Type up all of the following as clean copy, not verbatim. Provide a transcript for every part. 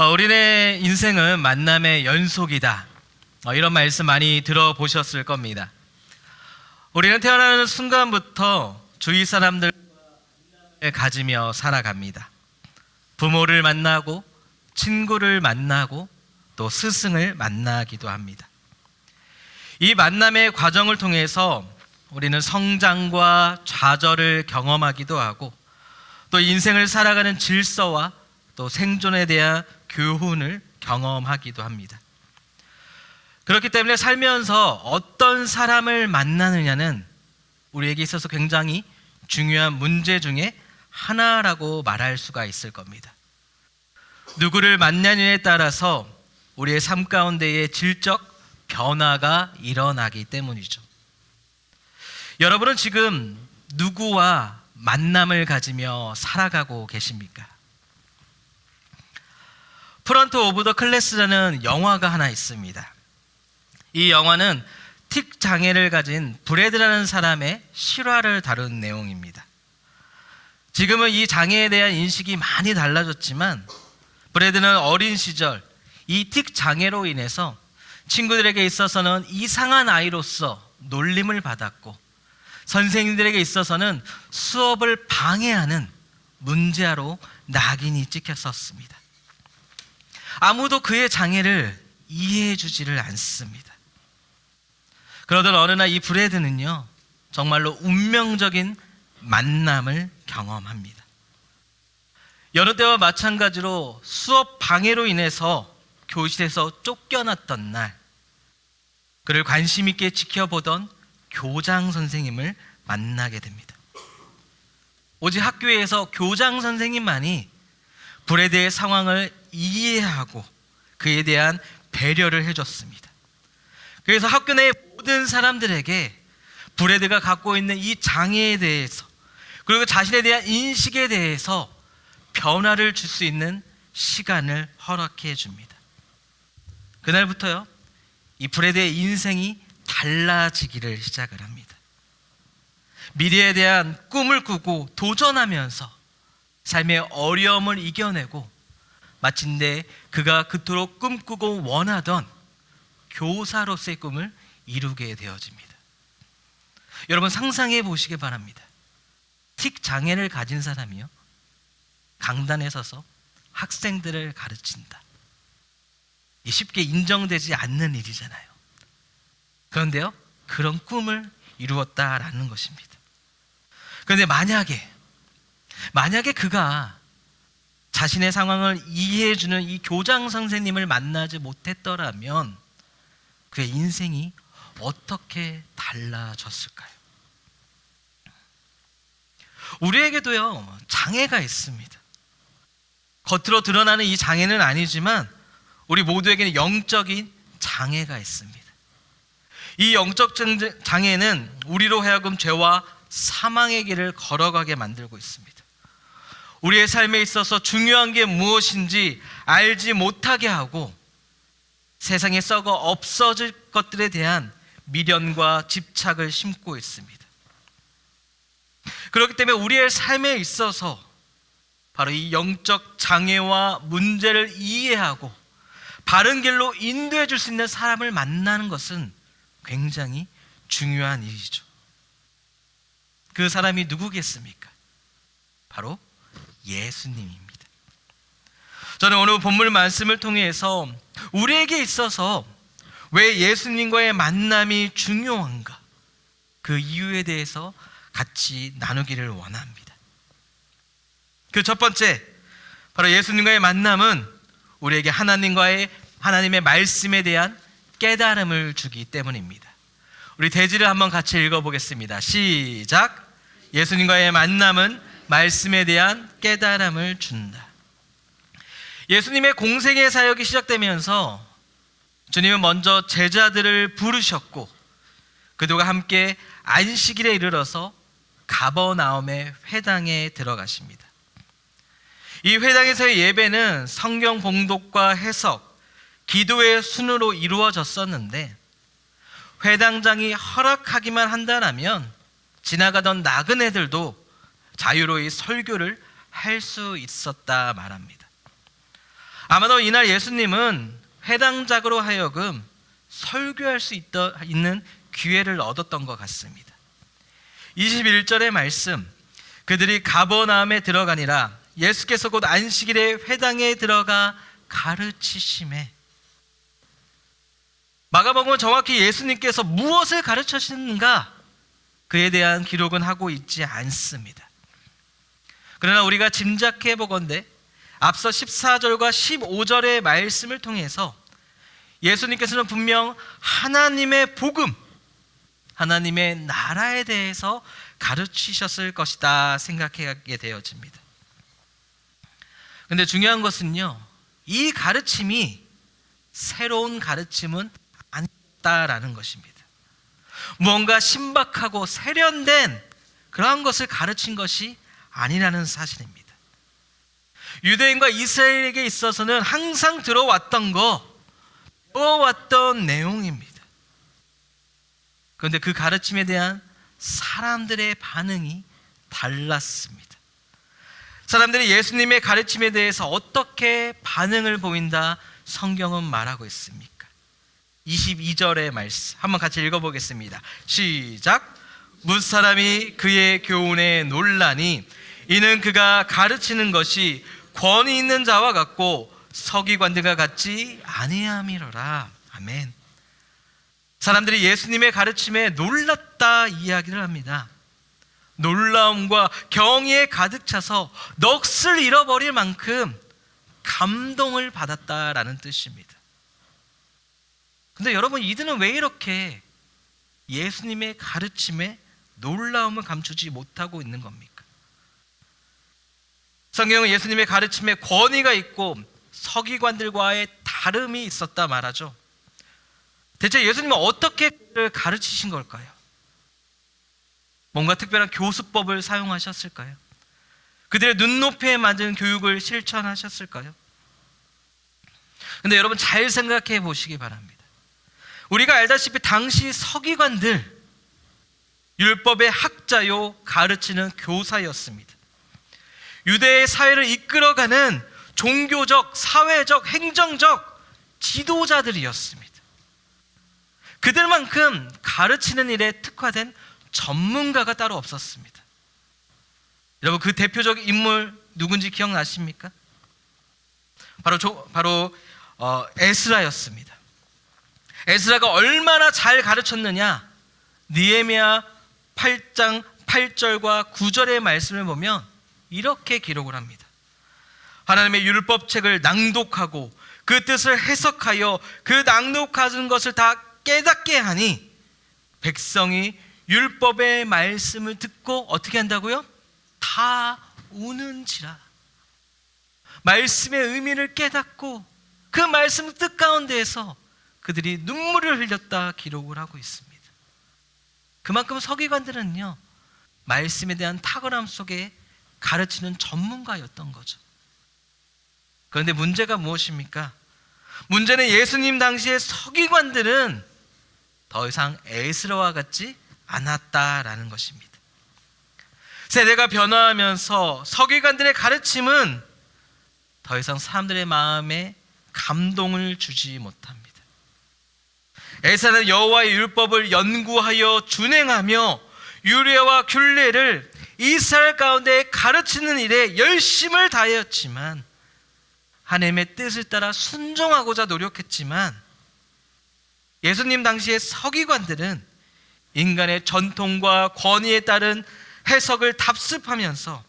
우리의 인생은 만남의 연속이다. 이런 말씀 많이 들어보셨을 겁니다. 우리는 태어나는 순간부터 주위 사람들과 만남을 가지며 살아갑니다. 부모를 만나고 친구를 만나고 또 스승을 만나기도 합니다. 이 만남의 과정을 통해서 우리는 성장과 좌절을 경험하기도 하고 또 인생을 살아가는 질서와 또 생존에 대한 교훈을 경험하기도 합니다. 그렇기 때문에 살면서 어떤 사람을 만나느냐는 우리에게 있어서 굉장히 중요한 문제 중에 하나라고 말할 수가 있을 겁니다. 누구를 만나느냐에 따라서 우리의 삶 가운데의 질적 변화가 일어나기 때문이죠. 여러분은 지금 누구와 만남을 가지며 살아가고 계십니까? 프런트 오브 더 클래스라는 영화가 하나 있습니다. 이 영화는 틱 장애를 가진 브래드라는 사람의 실화를 다룬 내용입니다. 지금은 이 장애에 대한 인식이 많이 달라졌지만 브래드는 어린 시절 이 틱 장애로 인해서 친구들에게 있어서는 이상한 아이로서 놀림을 받았고 선생님들에게 있어서는 수업을 방해하는 문제아로 낙인이 찍혔었습니다. 아무도 그의 장애를 이해해 주지를 않습니다. 그러던 어느 날 이 브래드는요, 정말로 운명적인 만남을 경험합니다. 여느 때와 마찬가지로 수업 방해로 인해서 교실에서 쫓겨났던 날, 그를 관심 있게 지켜보던 교장 선생님을 만나게 됩니다. 오직 학교에서 교장 선생님만이 브래드의 상황을 이해하고 그에 대한 배려를 해줬습니다. 그래서 학교 내 모든 사람들에게 브래드가 갖고 있는 이 장애에 대해서 그리고 자신에 대한 인식에 대해서 변화를 줄 수 있는 시간을 허락해 줍니다. 그날부터요, 이 브래드의 인생이 달라지기를 시작을 합니다. 미래에 대한 꿈을 꾸고 도전하면서 삶의 어려움을 이겨내고 마침내 그가 그토록 꿈꾸고 원하던 교사로서의 꿈을 이루게 되어집니다. 여러분 상상해 보시기 바랍니다. 틱 장애를 가진 사람이요, 강단에 서서 학생들을 가르친다. 쉽게 인정되지 않는 일이잖아요. 그런데요, 그런 꿈을 이루었다라는 것입니다. 그런데 만약에 그가 자신의 상황을 이해해주는 이 교장 선생님을 만나지 못했더라면 그의 인생이 어떻게 달라졌을까요? 우리에게도요, 장애가 있습니다. 겉으로 드러나는 이 장애는 아니지만 우리 모두에게는 영적인 장애가 있습니다. 이 영적 장애는 우리로 하여금 죄와 사망의 길을 걸어가게 만들고 있습니다. 우리의 삶에 있어서 중요한 게 무엇인지 알지 못하게 하고 세상에 썩어 없어질 것들에 대한 미련과 집착을 심고 있습니다. 그렇기 때문에 우리의 삶에 있어서 바로 이 영적 장애와 문제를 이해하고 바른 길로 인도해 줄 수 있는 사람을 만나는 것은 굉장히 중요한 일이죠. 그 사람이 누구겠습니까? 바로 예수님입니다. 저는 오늘 본문 말씀을 통해서 우리에게 있어서 왜 예수님과의 만남이 중요한가, 그 이유에 대해서 같이 나누기를 원합니다. 그 첫 번째, 바로 예수님과의 만남은 우리에게 하나님의 말씀에 대한 깨달음을 주기 때문입니다. 우리 대지를 한번 같이 읽어보겠습니다. 시작. 예수님과의 만남은 말씀에 대한 깨달음을 준다. 예수님의 공생의 사역이 시작되면서 주님은 먼저 제자들을 부르셨고 그들과 함께 안식일에 이르러서 가버나움의 회당에 들어가십니다. 이 회당에서의 예배는 성경 봉독과 해석, 기도의 순으로 이루어졌었는데 회당장이 허락하기만 한다면 지나가던 나그네들도 자유로이 설교를 할 수 있었다 말합니다. 아마도 이날 예수님은 회당장으로 하여금 설교할 수 있는 기회를 얻었던 것 같습니다. 21절의 말씀, 그들이 가버나움에 들어가니라. 예수께서 곧 안식일에 회당에 들어가 가르치심에. 마가복음은 정확히 예수님께서 무엇을 가르치셨는가 그에 대한 기록은 하고 있지 않습니다. 그러나 우리가 짐작해 보건대 앞서 14절과 15절의 말씀을 통해서 예수님께서는 분명 하나님의 복음, 하나님의 나라에 대해서 가르치셨을 것이다 생각하게 되어집니다. 근데 중요한 것은요, 이 가르침이 새로운 가르침은 아니다라는 것입니다. 무언가 신박하고 세련된 그러한 것을 가르친 것이 아니라는 사실입니다. 유대인과 이스라엘에게 있어서는 항상 들어왔던 배워왔던 내용입니다. 그런데 그 가르침에 대한 사람들의 반응이 달랐습니다. 사람들이 예수님의 가르침에 대해서 어떻게 반응을 보인다 성경은 말하고 있습니까? 22절의 말씀 한번 같이 읽어보겠습니다. 시작. 무사람이 그의 교훈에 놀라니 이는 그가 가르치는 것이 권위 있는 자와 같고 서기관들과 같지 아니함이로라. 아멘. 사람들이 예수님의 가르침에 놀랐다 이야기를 합니다. 놀라움과 경의에 가득 차서 넋을 잃어버릴 만큼 감동을 받았다라는 뜻입니다. 근데 여러분, 이들은 왜 이렇게 예수님의 가르침에 놀라움을 감추지 못하고 있는 겁니까? 성경은 예수님의 가르침에 권위가 있고 서기관들과의 다름이 있었다 말하죠. 대체 예수님은 어떻게 가르치신 걸까요? 뭔가 특별한 교수법을 사용하셨을까요? 그들의 눈높이에 맞은 교육을 실천하셨을까요? 근데 여러분, 잘 생각해 보시기 바랍니다. 우리가 알다시피 당시 서기관들, 율법의 학자요 가르치는 교사였습니다. 유대의 사회를 이끌어가는 종교적, 사회적, 행정적 지도자들이었습니다. 그들만큼 가르치는 일에 특화된 전문가가 따로 없었습니다. 여러분, 그 대표적 인물 누군지 기억나십니까? 바로 에스라였습니다. 에스라가 얼마나 잘 가르쳤느냐, 느헤미야 8장 8절과 9절의 말씀을 보면 이렇게 기록을 합니다. 하나님의 율법책을 낭독하고 그 뜻을 해석하여 그 낭독하는 것을 다 깨닫게 하니 백성이 율법의 말씀을 듣고 어떻게 한다고요? 다 우는지라. 말씀의 의미를 깨닫고 그 말씀 뜻 가운데에서 그들이 눈물을 흘렸다 기록을 하고 있습니다. 그만큼 서기관들은요, 말씀에 대한 탁월함 속에 가르치는 전문가였던 거죠. 그런데 문제가 무엇입니까? 문제는 예수님 당시의 서기관들은 더 이상 에스라와 같지 않았다라는 것입니다. 세대가 변화하면서 서기관들의 가르침은 더 이상 사람들의 마음에 감동을 주지 못합니다. 에스라는 여호와의 율법을 연구하여 준행하며 율례와 균례를 이스라엘 가운데 가르치는 일에 열심을 다하였지만, 하나님의 뜻을 따라 순종하고자 노력했지만, 예수님 당시의 서기관들은 인간의 전통과 권위에 따른 해석을 답습하면서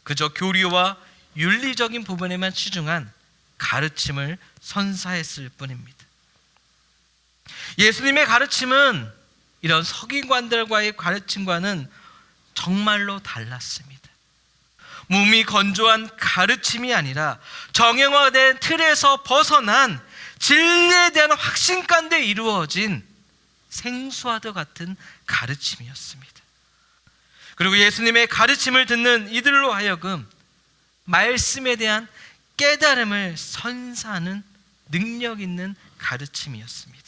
그저 교리와 윤리적인 부분에만 치중한 가르침을 선사했을 뿐입니다. 예수님의 가르침은 이런 서기관들과의 가르침과는 정말로 달랐습니다. 몸이 건조한 가르침이 아니라 정형화된 틀에서 벗어난 진리에 대한 확신 가운데 이루어진 생수와도 같은 가르침이었습니다. 그리고 예수님의 가르침을 듣는 이들로 하여금 말씀에 대한 깨달음을 선사하는 능력 있는 가르침이었습니다.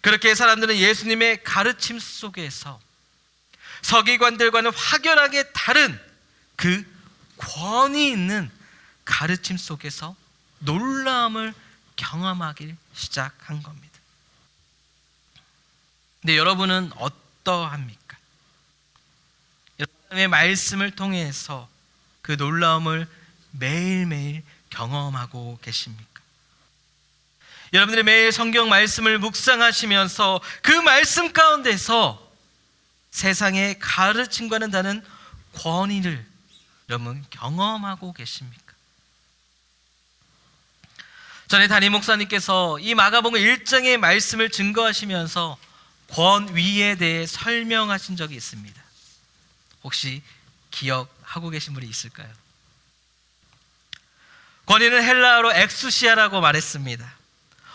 그렇게 사람들은 예수님의 가르침 속에서 서기관들과는 확연하게 다른 그 권위 있는 가르침 속에서 놀라움을 경험하기 시작한 겁니다. 근데 여러분은 어떠합니까? 여러분의 말씀을 통해서 그 놀라움을 매일매일 경험하고 계십니까? 여러분들이 매일 성경 말씀을 묵상하시면서 그 말씀 가운데서 세상의 가르침과는 다른 권위를 여러분 경험하고 계십니까? 전에 담임 목사님께서 이 마가복음 1장의 말씀을 증거하시면서 권위에 대해 설명하신 적이 있습니다. 혹시 기억하고 계신 분이 있을까요? 권위는 헬라어로 엑수시아라고 말했습니다.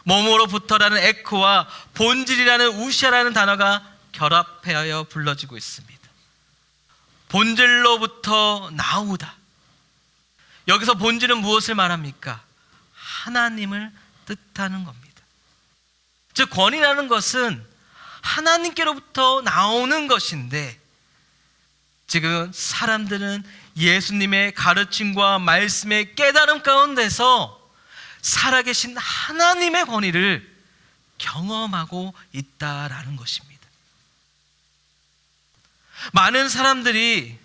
몸으로부터라는 에크와 본질이라는 우시아라는 단어가 결합하여 불러지고 있습니다. 본질로부터 나오다. 여기서 본질은 무엇을 말합니까? 하나님을 뜻하는 겁니다. 즉 권위라는 것은 하나님께로부터 나오는 것인데, 지금 사람들은 예수님의 가르침과 말씀의 깨달음 가운데서 살아계신 하나님의 권위를 경험하고 있다라는 것입니다. 많은 사람들이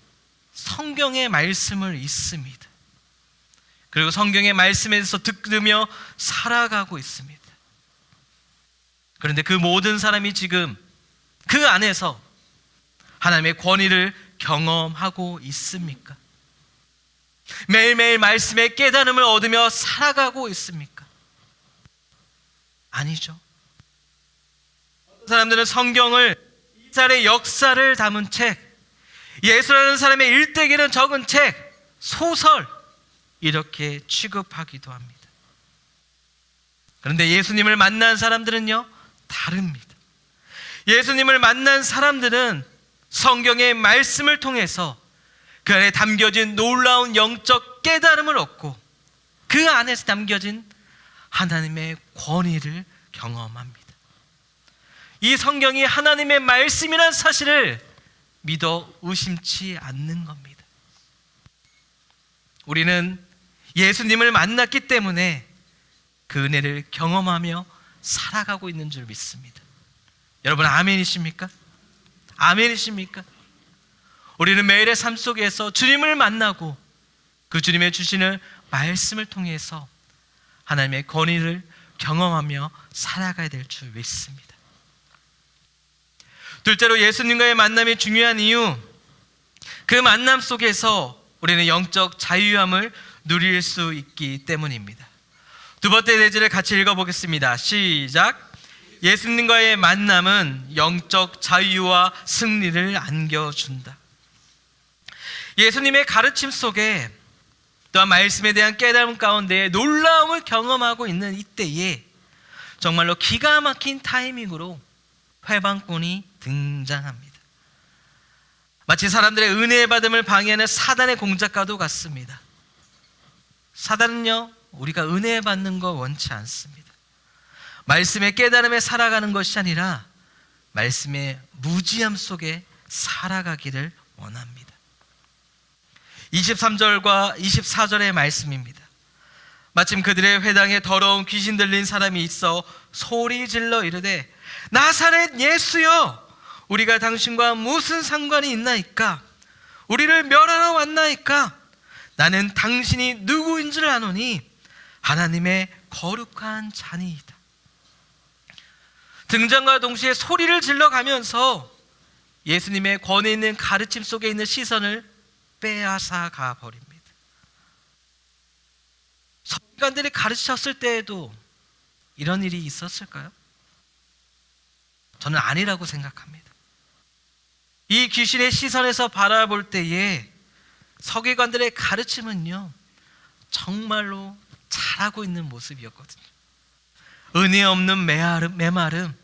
성경의 말씀을 읽습니다. 그리고 성경의 말씀에서 듣으며 살아가고 있습니다. 그런데 그 모든 사람이 지금 그 안에서 하나님의 권위를 경험하고 있습니까? 매일매일 말씀의 깨달음을 얻으며 살아가고 있습니까? 아니죠. 사람들은 성경을 이스라엘의 역사를 담은 책, 예수라는 사람의 일대기는 적은 책, 소설 이렇게 취급하기도 합니다. 그런데 예수님을 만난 사람들은요 다릅니다. 예수님을 만난 사람들은 성경의 말씀을 통해서 그 안에 담겨진 놀라운 영적 깨달음을 얻고 그 안에서 담겨진 하나님의 권위를 경험합니다. 이 성경이 하나님의 말씀이라는 사실을 믿어 의심치 않는 겁니다. 우리는 예수님을 만났기 때문에 그 은혜를 경험하며 살아가고 있는 줄 믿습니다. 여러분 아멘이십니까? 아멘이십니까? 우리는 매일의 삶 속에서 주님을 만나고 그 주님의 주시는 말씀을 통해서 하나님의 권위를 경험하며 살아가야 될 줄 믿습니다. 둘째로 예수님과의 만남이 중요한 이유, 그 만남 속에서 우리는 영적 자유함을 누릴 수 있기 때문입니다. 두 번째 대지를 같이 읽어보겠습니다. 시작. 예수님과의 만남은 영적 자유와 승리를 안겨준다. 예수님의 가르침 속에 또한 말씀에 대한 깨달음 가운데 놀라움을 경험하고 있는 이때에 정말로 기가 막힌 타이밍으로 회방꾼이 등장합니다. 마치 사람들의 은혜의 받음을 방해하는 사단의 공작과도 같습니다. 사단은요 우리가 은혜 받는 거 원치 않습니다. 말씀의 깨달음에 살아가는 것이 아니라 말씀의 무지함 속에 살아가기를 원합니다. 23절과 24절의 말씀입니다. 마침 그들의 회당에 더러운 귀신 들린 사람이 있어 소리 질러 이르되 나사렛 예수여, 우리가 당신과 무슨 상관이 있나이까? 우리를 멸하러 왔나이까? 나는 당신이 누구인 줄 아노니 하나님의 거룩한 자니이다. 등장과 동시에 소리를 질러가면서 예수님의 권위 있는 가르침 속에 있는 시선을 빼앗아 가버립니다. 서기관들이 가르쳤을 때에도 이런 일이 있었을까요? 저는 아니라고 생각합니다. 이 귀신의 시선에서 바라볼 때에 서기관들의 가르침은요 정말로 잘하고 있는 모습이었거든요. 은혜 없는 메마름,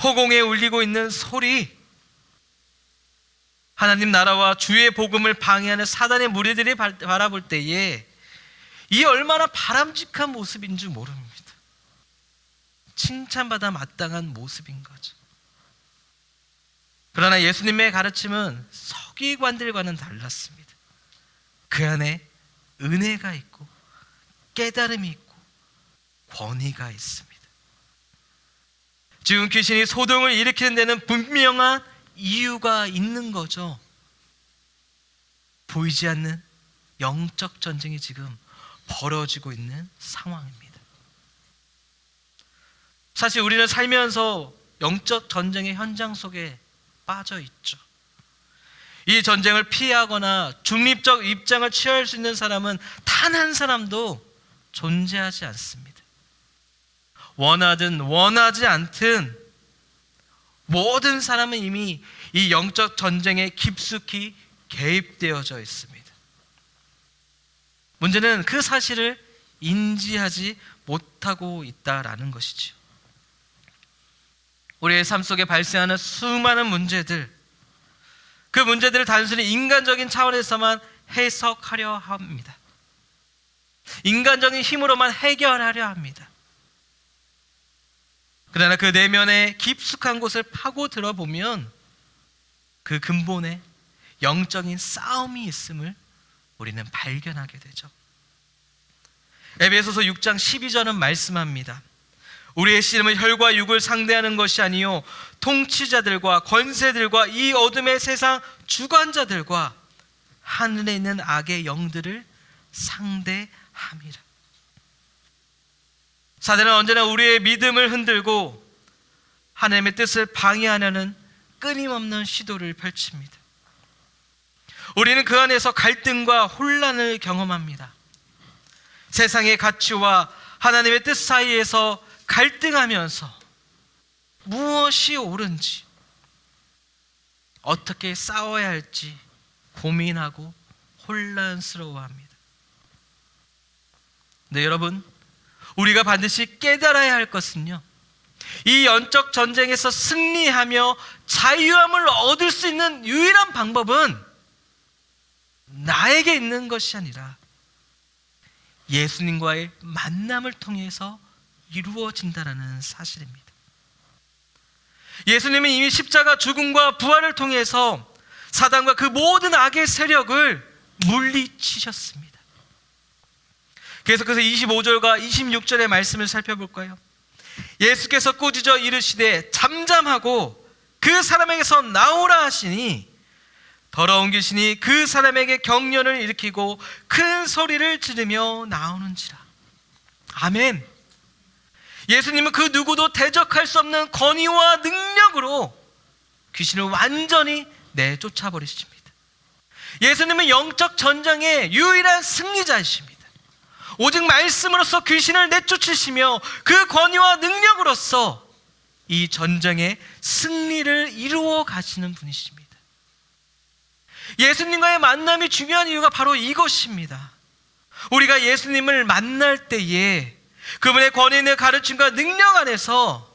허공에 울리고 있는 소리, 하나님 나라와 주의 복음을 방해하는 사단의 무리들이 바라볼 때에 이 얼마나 바람직한 모습인 줄 모릅니다. 칭찬받아 마땅한 모습인 거죠. 그러나 예수님의 가르침은 서기관들과는 달랐습니다. 그 안에 은혜가 있고 깨달음이 있고 권위가 있습니다. 지금 귀신이 소동을 일으키는 데는 분명한 이유가 있는 거죠. 보이지 않는 영적 전쟁이 지금 벌어지고 있는 상황입니다. 사실 우리는 살면서 영적 전쟁의 현장 속에 빠져 있죠. 이 전쟁을 피하거나 중립적 입장을 취할 수 있는 사람은 단 한 사람도 존재하지 않습니다. 원하든 원하지 않든 모든 사람은 이미 이 영적 전쟁에 깊숙이 개입되어져 있습니다. 문제는 그 사실을 인지하지 못하고 있다라는 것이죠. 우리의 삶 속에 발생하는 수많은 문제들, 그 문제들을 단순히 인간적인 차원에서만 해석하려 합니다. 인간적인 힘으로만 해결하려 합니다. 그러나 그 내면의 깊숙한 곳을 파고 들어보면 그 근본에 영적인 싸움이 있음을 우리는 발견하게 되죠. 에베소서 6장 12절은 말씀합니다. 우리의 씨름은 혈과 육을 상대하는 것이 아니요 통치자들과 권세들과 이 어둠의 세상 주관자들과 하늘에 있는 악의 영들을 상대함이라. 사단은 언제나 우리의 믿음을 흔들고 하나님의 뜻을 방해하려는 끊임없는 시도를 펼칩니다. 우리는 그 안에서 갈등과 혼란을 경험합니다. 세상의 가치와 하나님의 뜻 사이에서 갈등하면서 무엇이 옳은지, 어떻게 싸워야 할지 고민하고 혼란스러워합니다. 네, 여러분, 우리가 반드시 깨달아야 할 것은요, 이 영적 전쟁에서 승리하며 자유함을 얻을 수 있는 유일한 방법은 나에게 있는 것이 아니라 예수님과의 만남을 통해서 이루어진다는 사실입니다. 예수님은 이미 십자가 죽음과 부활을 통해서 사단과 그 모든 악의 세력을 물리치셨습니다. 계속해서 25절과 26절의 말씀을 살펴볼까요? 예수께서 꾸짖어 이르시되 잠잠하고 그 사람에게서 나오라 하시니 더러운 귀신이 그 사람에게 경련을 일으키고 큰 소리를 지르며 나오는지라. 아멘. 예수님은 그 누구도 대적할 수 없는 권위와 능력으로 귀신을 완전히 내쫓아 버리십니다. 예수님은 영적 전쟁의 유일한 승리자이십니다. 오직 말씀으로써 귀신을 내쫓으시며 그 권위와 능력으로써 이 전쟁의 승리를 이루어 가시는 분이십니다. 예수님과의 만남이 중요한 이유가 바로 이것입니다. 우리가 예수님을 만날 때에 그분의 권위의 가르침과 능력 안에서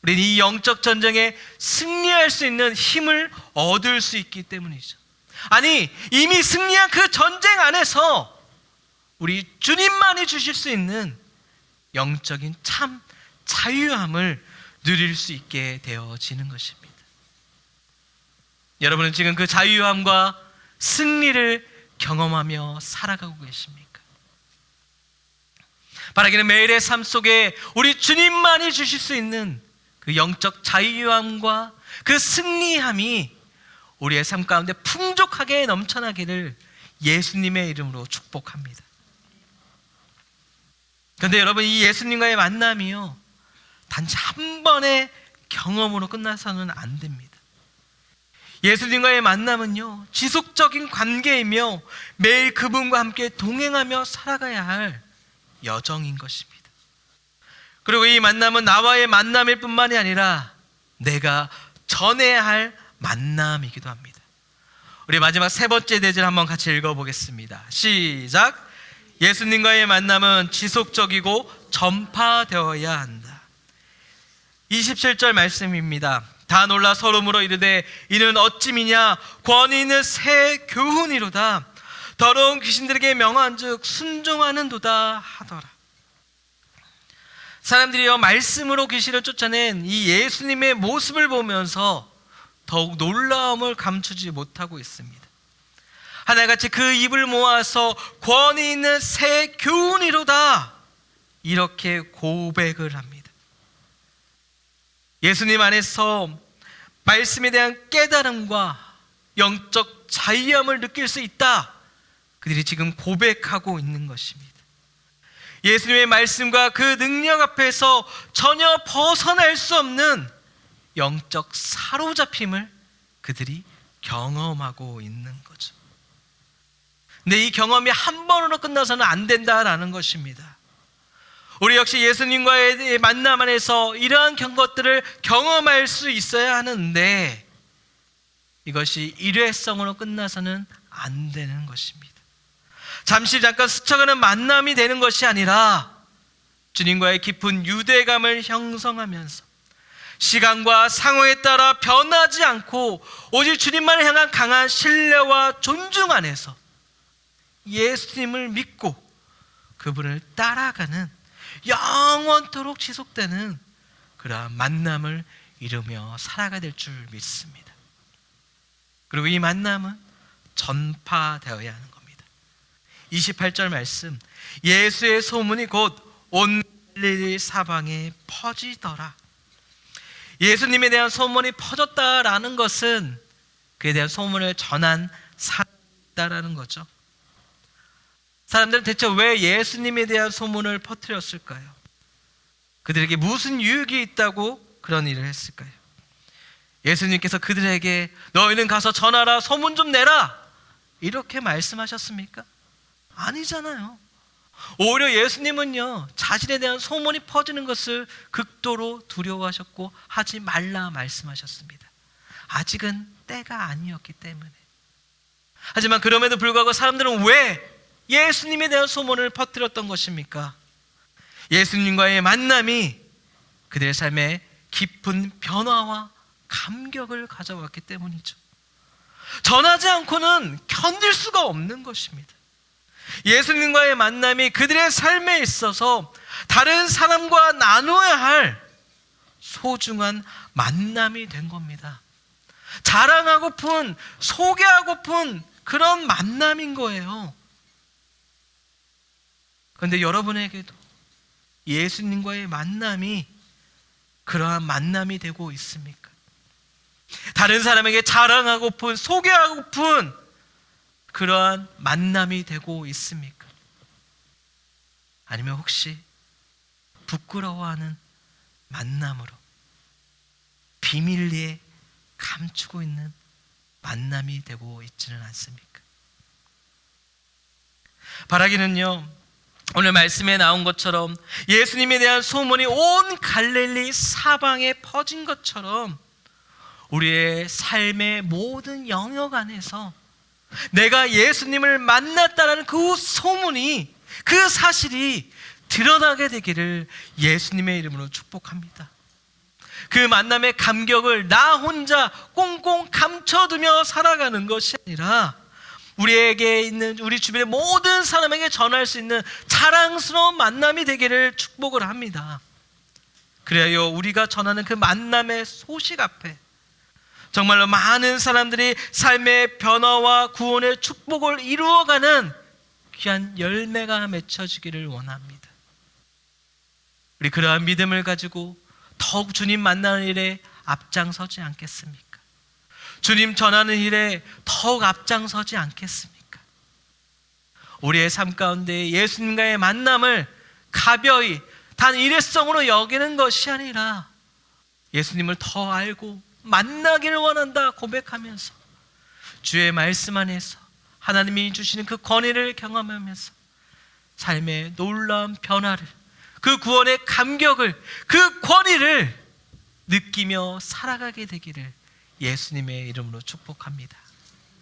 우리는 이 영적 전쟁에 승리할 수 있는 힘을 얻을 수 있기 때문이죠. 아니, 이미 승리한 그 전쟁 안에서 우리 주님만이 주실 수 있는 영적인 참 자유함을 누릴 수 있게 되어지는 것입니다. 여러분은 지금 그 자유함과 승리를 경험하며 살아가고 계십니까? 바라기는 매일의 삶 속에 우리 주님만이 주실 수 있는 그 영적 자유함과 그 승리함이 우리의 삶 가운데 풍족하게 넘쳐나기를 예수님의 이름으로 축복합니다. 그런데 여러분, 이 예수님과의 만남이요, 단지 한 번의 경험으로 끝나서는 안 됩니다. 예수님과의 만남은요, 지속적인 관계이며 매일 그분과 함께 동행하며 살아가야 할 여정인 것입니다. 그리고 이 만남은 나와의 만남일 뿐만이 아니라 내가 전해야 할 만남이기도 합니다. 우리 마지막 세 번째 대절 한번 같이 읽어보겠습니다. 시작. 예수님과의 만남은 지속적이고 전파되어야 한다. 27절 말씀입니다. 다 놀라 서로 물어 이르되 이는 어찌미냐 권위 있는 새 교훈이로다. 더러운 귀신들에게 명한즉 순종하는도다 하더라. 사람들이요, 말씀으로 귀신을 쫓아낸 이 예수님의 모습을 보면서 더욱 놀라움을 감추지 못하고 있습니다. 하나같이 그 입을 모아서 권위 있는 새 교훈이로다, 이렇게 고백을 합니다. 예수님 안에서 말씀에 대한 깨달음과 영적 자유함을 느낄 수 있다. 그들이 지금 고백하고 있는 것입니다. 예수님의 말씀과 그 능력 앞에서 전혀 벗어날 수 없는 영적 사로잡힘을 그들이 경험하고 있는 거죠. 근데 이 경험이 한 번으로 끝나서는 안 된다라는 것입니다. 우리 역시 예수님과의 만남 안에서 이러한 것들을 경험할 수 있어야 하는데 이것이 일회성으로 끝나서는 안 되는 것입니다. 잠시 잠깐 스쳐가는 만남이 되는 것이 아니라 주님과의 깊은 유대감을 형성하면서 시간과 상황에 따라 변하지 않고 오직 주님만을 향한 강한 신뢰와 존중 안에서 예수님을 믿고 그분을 따라가는 영원토록 지속되는 그러한 만남을 이루며 살아가야 될 줄 믿습니다. 그리고 이 만남은 전파되어야 하는 겁니다. 28절 말씀, 예수의 소문이 곧 온 갈릴리 사방에 퍼지더라. 예수님에 대한 소문이 퍼졌다라는 것은 그에 대한 소문을 전한 사람이다라는 거죠. 사람들은 대체 왜 예수님에 대한 소문을 퍼뜨렸을까요? 그들에게 무슨 유익이 있다고 그런 일을 했을까요? 예수님께서 그들에게 너희는 가서 전하라, 소문 좀 내라 이렇게 말씀하셨습니까? 아니잖아요. 오히려 예수님은요, 자신에 대한 소문이 퍼지는 것을 극도로 두려워하셨고 하지 말라 말씀하셨습니다. 아직은 때가 아니었기 때문에. 하지만 그럼에도 불구하고 사람들은 왜 예수님에 대한 소문을 퍼뜨렸던 것입니까? 예수님과의 만남이 그들의 삶에 깊은 변화와 감격을 가져왔기 때문이죠. 전하지 않고는 견딜 수가 없는 것입니다. 예수님과의 만남이 그들의 삶에 있어서 다른 사람과 나누어야 할 소중한 만남이 된 겁니다. 자랑하고픈, 소개하고픈 그런 만남인 거예요. 그런데 여러분에게도 예수님과의 만남이 그러한 만남이 되고 있습니까? 다른 사람에게 자랑하고픈, 소개하고픈 그러한 만남이 되고 있습니까? 아니면 혹시 부끄러워하는 만남으로 비밀리에 감추고 있는 만남이 되고 있지는 않습니까? 바라기는요, 오늘 말씀에 나온 것처럼 예수님에 대한 소문이 온 갈릴리 사방에 퍼진 것처럼 우리의 삶의 모든 영역 안에서 내가 예수님을 만났다는 그 소문이, 그 사실이 드러나게 되기를 예수님의 이름으로 축복합니다. 그 만남의 감격을 나 혼자 꽁꽁 감춰두며 살아가는 것이 아니라 우리에게 있는, 우리 주변의 모든 사람에게 전할 수 있는 자랑스러운 만남이 되기를 축복을 합니다. 그래야 우리가 전하는 그 만남의 소식 앞에 정말로 많은 사람들이 삶의 변화와 구원의 축복을 이루어가는 귀한 열매가 맺혀지기를 원합니다. 우리 그러한 믿음을 가지고 더욱 주님 만나는 일에 앞장서지 않겠습니까? 주님 전하는 일에 더욱 앞장서지 않겠습니까? 우리의 삶 가운데 예수님과의 만남을 가벼이 단 일회성으로 여기는 것이 아니라 예수님을 더 알고 만나기를 원한다 고백하면서 주의 말씀 안에서 하나님이 주시는 그 권위를 경험하면서 삶의 놀라운 변화를, 그 구원의 감격을, 그 권위를 느끼며 살아가게 되기를 예수님의 이름으로 축복합니다.